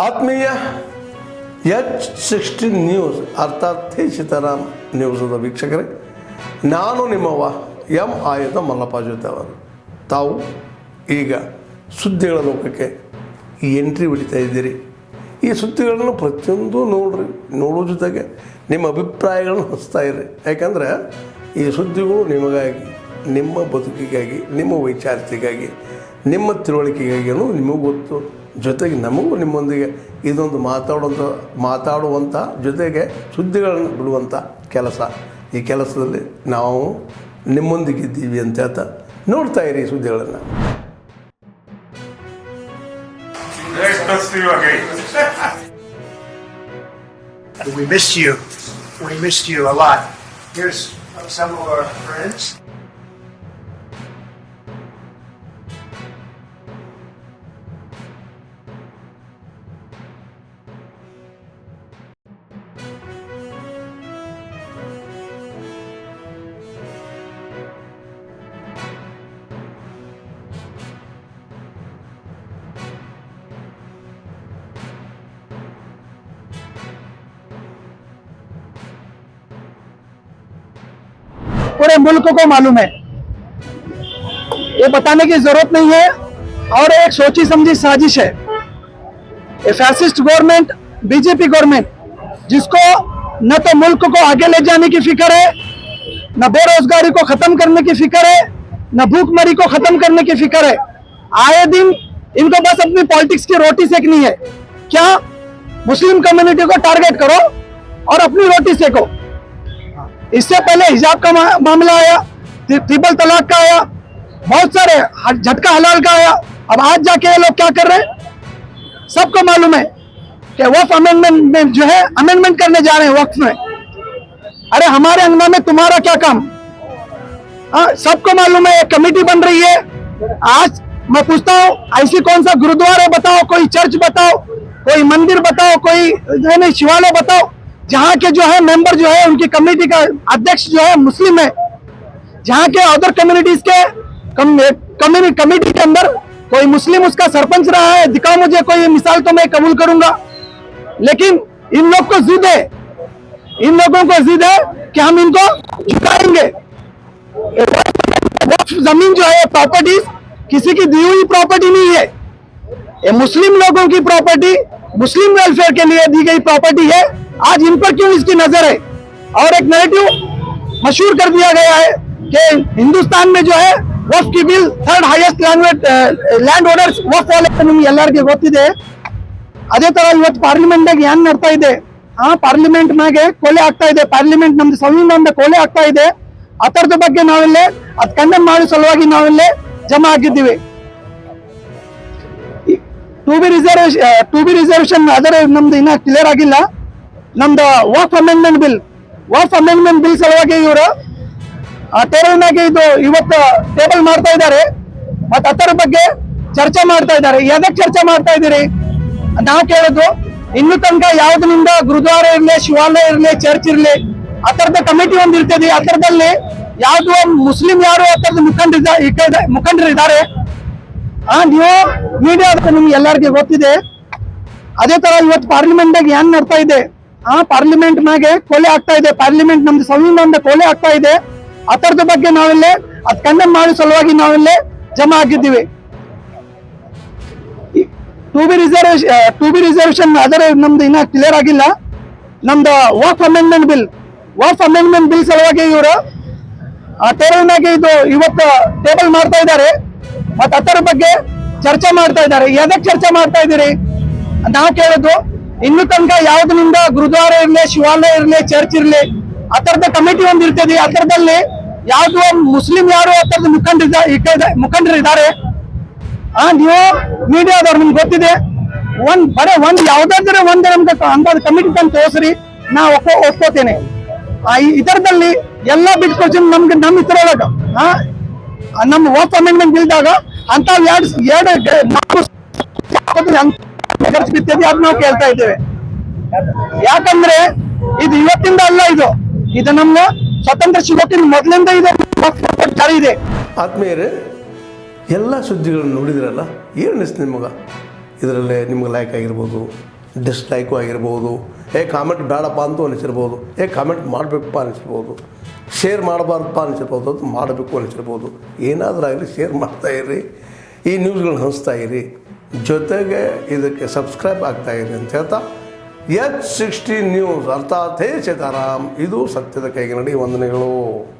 ಆತ್ಮೀಯ H16 news ಅರ್ಥಾತ್ ಹೇ ಸೀತಾರಾಮ್ ನ್ಯೂಸದ ವೀಕ್ಷಕರೇ, ನಾನು ನಿಮ್ಮವ ಎಂ ಆಯುಧ ಮಲ್ಲಪ್ಪ ಜೊತೆ ಅವರು. ತಾವು ಈಗ ಸುದ್ದಿಗಳ ಲೋಕಕ್ಕೆ ಎಂಟ್ರಿ ಹೊಡಿತಾ ಇದ್ದೀರಿ. ಈ ಸುದ್ದಿಗಳನ್ನು ಪ್ರತಿಯೊಂದು ನೋಡೋ ಜೊತೆಗೆ ನಿಮ್ಮ ಅಭಿಪ್ರಾಯಗಳನ್ನು ಹಚ್ತಾ ಇರಿ. ಯಾಕಂದರೆ ಈ ಸುದ್ದಿಗಳು ನಿಮಗಾಗಿ, ನಿಮ್ಮ ಬದುಕಿಗಾಗಿ, ನಿಮ್ಮ ವೈಚಾರಿಕೆಗಾಗಿ, ನಿಮ್ಮ ತಿಳುವಳಿಕೆಗಾಗಿಯೂ ನಿಮಗೂ ಗೊತ್ತು. ಜೊತೆಗೆ ನಮಗೂ ನಿಮ್ಮೊಂದಿಗೆ ಇದೊಂದು ಮಾತಾಡುವಂಥ ಜೊತೆಗೆ ಸುದ್ದಿಗಳನ್ನು ಬಿಡುವಂಥ ಕೆಲಸ. ಈ ಕೆಲಸದಲ್ಲಿ ನಾವು ನಿಮ್ಮೊಂದಿಗಿದ್ದೀವಿ ಅಂತ ಹೇಳ್ತಾ ನೋಡ್ತಾ ಇರಿ ಈ ಸುದ್ದಿಗಳನ್ನು. We missed you. We missed you a lot. Here's some of our friends. पूरे मुल्क को मालूम है, ये बताने की जरूरत नहीं है. और एक सोची समझी साजिश है. ये फैसिस्ट गवर्नमेंट, बीजेपी गवर्नमेंट, जिसको न तो मुल्क को आगे ले जाने की फिक्र है, न बेरोजगारी को खत्म करने की फिक्र है, न भूखमरी को खत्म करने की फिक्र है. आए दिन इनको बस अपनी पॉलिटिक्स की रोटी सेकनी है. क्या मुस्लिम कम्युनिटी को टारगेट करो और अपनी रोटी सेको. इससे पहले हिजाब का मामला आया, ट्रिपल तलाक का आया, बहुत सारे झटका हलाल का आया. अब आज जाके ये लोग क्या कर रहे हैं, सबको मालूम है कि वक्फ अमेंडमेंट में जो है अमेंडमेंट करने जा रहे हैं वक्फ में. अरे हमारे अंगना में तुम्हारा क्या काम. सबको मालूम है. एक कमेटी बन रही है. आज मैं पूछता हूँ, ऐसी कौन सा गुरुद्वारा बताओ, कोई चर्च बताओ, कोई मंदिर बताओ, कोई शिवालय बताओ जहाँ के जो है मेंबर जो है उनकी कमेटी का अध्यक्ष जो है मुस्लिम है. जहाँ के अदर कम्युनिटीज के कमेटी के अंदर कोई मुस्लिम उसका सरपंच रहा है, दिखाओ मुझे कोई मिसाल तो मैं कबूल करूंगा. लेकिन इन लोग को जिद है, इन लोगों को जिद है कि हम इनको झुकाएंगे. जमीन जो है प्रॉपर्टीज किसी की दी हुई प्रॉपर्टी नहीं है. ये मुस्लिम लोगों की प्रॉपर्टी, मुस्लिम वेलफेयर के लिए दी गई प्रॉपर्टी है. आज इन पर क्यों इसकी नजर है. और एक नैरेटिव मशहूर कर दिया गया है कि हिंदुस्तान में जो है वक्फ की bill third highest land owners Waqf ವಾಲೆ ನಿಮ್ಗೆ ಎಲ್ಲರಿಗೂ ಗೊತ್ತಿದೆ. ಅದೇ ತರ ಇವತ್ತು ಪಾರ್ಲಿಮೆಂಟ್ ದಾಗ ಏನ್ ನಡ್ತಾ ಇದೆ, ಪಾರ್ಲಿಮೆಂಟ್ ಮ್ಯಾಗೆ ಕೊಲೆ ಆಗ್ತಾ ಇದೆ, ಪಾರ್ಲಿಮೆಂಟ್ ನಮ್ದು ಸಂವಿಧಾನದ ಕೊಲೆ ಆಗ್ತಾ ಇದೆ. ಅದರದ ಬಗ್ಗೆ ನಾವೆಲ್ಲೇ ಅದ್ ಕಂಡೆಮ್ ಮಾಡೋ ಸಲುವಾಗಿ ನಾವೆಲ್ಲೇ ಜಮಾ ಆಗಿದ್ದೀವಿ. ಟು ಬಿ ರಿಸರ್ವೇಶನ್ ಅದರ ನಮ್ದು ಇನ್ನ ಕ್ಲಿಯರ್ ಆಗಿಲ್ಲ. ನಮ್ದು ವಕ್ಫ್ ಅಮೆಂಡ್ಮೆಂಟ್ ಬಿಲ್ ಸಲುವಾಗಿ ಇವರು ಟೇಬಲ್ ಮ್ಯಾಗೆ ಇದು ಇವತ್ತು ಟೇಬಲ್ ಮಾಡ್ತಾ ಇದ್ದಾರೆ. ಮತ್ತೆ ಅದರ ಬಗ್ಗೆ ಚರ್ಚೆ ಮಾಡ್ತಾ ಇದ್ದಾರೆ. ಎದಕ್ಕೆ ಚರ್ಚೆ ಮಾಡ್ತಾ ಇದ್ದೀರಿ ನಾವು ಕೇಳೋದು, ಇನ್ನು ತನಕ ಯಾವ್ದನಿಂದ ಗುರುದ್ವಾರ ಇರ್ಲಿ, ಶಿವಾಲಯ ಇರ್ಲಿ, ಚರ್ಚ್ ಇರ್ಲಿ, ಅದರದ ಕಮಿಟಿ ಒಂದು ಇರ್ತದೆ. ಅದರದಲ್ಲಿ ಯಾವ್ದು ಮುಸ್ಲಿಂ ಯಾರು ಅದರದ ಮುಖಂಡರು ಇದ್ದಾರೆ. ನೀವು ಮೀಡಿಯಾ ನಿಮ್ಗೆ ಎಲ್ಲರಿಗೂ ಗೊತ್ತಿದೆ. ಅದೇ ತರ ಇವತ್ತು ಪಾರ್ಲಿಮೆಂಟ್ ದಾಗ ಏನ್ ನಡ್ತಾ ಇದೆ, ಪಾರ್ಲಿಮೆಂಟ್ ಮ್ಯಾಗೆ ಕೊಲೆ ಆಗ್ತಾ ಇದೆ, ಪಾರ್ಲಿಮೆಂಟ್ ನಮ್ದು ಸಂವಿಧಾನದ ಕೊಲೆ ಆಗ್ತಾ ಇದೆ. ಅದರದ ಬಗ್ಗೆ ನಾವೆಲ್ಲೇ ಅದ್ ಕಂಡೆಮ್ ಮಾಡೋ ಸಲುವಾಗಿ ನಾವೆಲ್ಲೇ ಜಮಾ ಆಗಿದ್ದೀವಿ. ಟು ಬಿ ರಿಸರ್ವೇಶನ್ ಅದರ ನಮ್ದು ಇನ್ನ ಕ್ಲಿಯರ್ ಆಗಿಲ್ಲ. ನಮ್ದು ವಕ್ಫ್ ಅಮೆಂಡ್ಮೆಂಟ್ ಬಿಲ್ ಸಲುವಾಗಿ ಇವರು ಟೇಬಲ್ ಮ್ಯಾಗೆ ಇದು ಇವತ್ತು ಟೇಬಲ್ ಮಾಡ್ತಾ ಇದ್ದಾರೆ. ಮತ್ತೆ ಅದರ ಬಗ್ಗೆ ಚರ್ಚೆ ಮಾಡ್ತಾ ಇದ್ದಾರೆ. ಎದಕ್ಕೆ ಚರ್ಚೆ ಮಾಡ್ತಾ ಇದ್ದೀರಿ ನಾವು ಕೇಳೋದು, ಇನ್ನು ತನಕ ಯಾವ್ದನಿಂದ ಗುರುದ್ವಾರ ಇರ್ಲಿ, ಶಿವಾಲಯ ಇರ್ಲಿ, ಚರ್ಚ್ ಇರ್ಲಿ, ಅದರದ ಕಮಿಟಿ ಒಂದು ಇರ್ತದೆ. ಅದರದಲ್ಲಿ ಯಾವ್ದು ಮುಸ್ಲಿಂ ಯಾರು ಅದರದ ಮುಖಂಡರು ಇದ್ದಾರೆ. ನೀವು ಮೀಡಿಯಾದವ್ರು ನಿಮ್ಗೆ ಗೊತ್ತಿದೆ. ಒಂದ್ ಯಾವ್ದಾದ್ರೆ ಒಂದ್ ನಮ್ಗೆ ಅಂತ ಕಮಿಟಿ ತಂದು ತೋರಿಸ್ರಿ, ನಾ ಒಪ್ಕೋತೇನೆ. ಇದರದಲ್ಲಿ ಎಲ್ಲ ಬಿಟ್ಕೊಳ್ಸಿ ನಮ್ಗೆ ನಮ್ಮ ಇದ್ರೊಳಗ ನಮ್ಮ ವಕ್ಫ್ ಅಮೆಂಡ್ಮೆಂಟ್ ಬಿಲ್ದಾಗ ಅಂತ ಅದ್ ನಾವು ಕೇಳ್ತಾ ಇದ್ದೇವೆ. ಯಾಕಂದ್ರೆ ಇದು ಇವತ್ತಿಂದ ಅಲ್ಲ, ಇದು ನಮ್ಮ ಸ್ವತಂತ್ರ ಸಿಗೋಕ್ಕಿಂತ ಮೊದಲಿಂದ ಇದೆ ಜಾರಿ ಇದೆ. ಆತ್ಮೀಯರೇ, ಎಲ್ಲ ಸುದ್ದಿಗಳನ್ನು ನೋಡಿದ್ರಲ್ಲ, ಏನು ಅನಿಸ್ತು ನಿಮಗೆ? ಇದರಲ್ಲೇ ನಿಮ್ಗೆ ಲೈಕ್ ಆಗಿರ್ಬೋದು, ಡಿಸ್ಲೈಕು ಆಗಿರ್ಬೋದು, ಕಾಮೆಂಟ್ ಬೇಡಪ್ಪ ಅಂತೂ ಅನಿಸಿರ್ಬೋದು, ಕಾಮೆಂಟ್ ಮಾಡಬೇಕಪ್ಪ ಅನಿಸಿರ್ಬೋದು, ಶೇರ್ ಮಾಡಬಾರ್ದಪ್ಪ ಅನಿಸಿರ್ಬೋದು, ಅದು ಮಾಡಬೇಕು ಅನಿಸಿರ್ಬೋದು. ಏನಾದರೂ ಆಗಲಿ ಶೇರ್ ಮಾಡ್ತಾಯಿರಿ, ಈ ನ್ಯೂಸ್ಗಳನ್ನ ಹಂಚ್ತಾ ಇರಿ, ಜೊತೆಗೆ ಇದಕ್ಕೆ ಸಬ್ಸ್ಕ್ರೈಬ್ ಆಗ್ತಾಯಿರಿ ಅಂತ ಹೇಳ್ತಾ H16 ನ್ಯೂಸ್ ಅರ್ಥಾತ್ ಹೇ ಸೀತಾರಾಮ್, ಇದು ಸತ್ಯದ ಕೈಗೆ ನಡಿ. ವಂದನೆಗಳು.